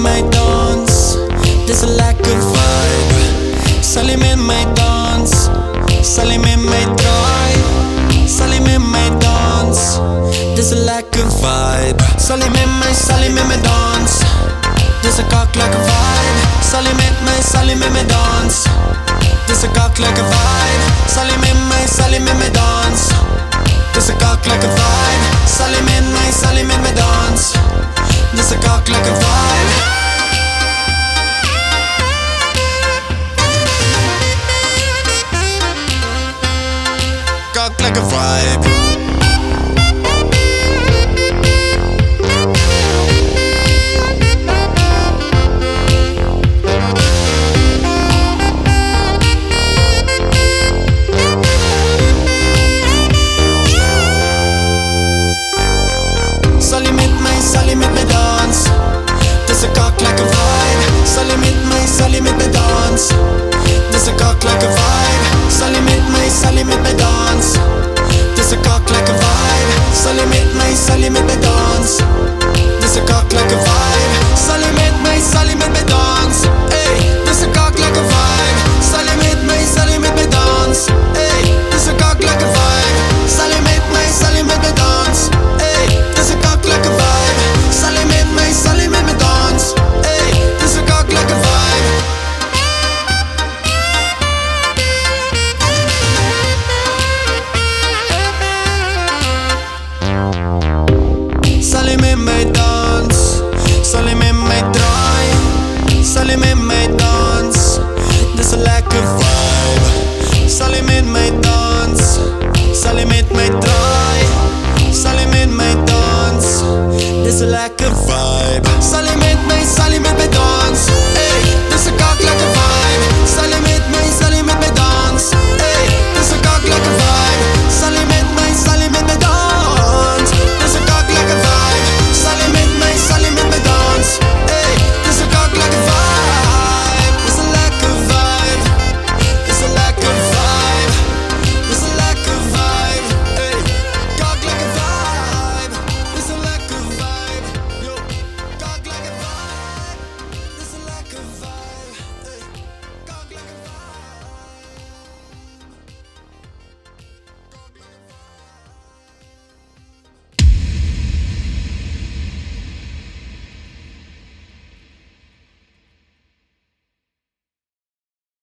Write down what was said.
my dans, dis 'n lekker vibe. Sal jy met my dans? Sal jy met my draai? Sal jy met my dans? Dis 'n lekker vibe. Sal jy met my dans? Dis 'n kaklekker vibe. Sal jy met my dans? Dis 'n kaklekker vibe. Sal jy met my dans? Dis 'n kaklekker vibe. Sal jy met my dans? Dis 'n kaklekker vibe. Kaklekker vibe. Sal jy met my dans? Dis 'n kaklekker vibe. Sal jy met my dans? Dis 'n kaklekker vibe. Sal jy met my dans? Dis 'n kaklekker vibe. Sal jy met my dans? Dis 'n kaklekker vibe.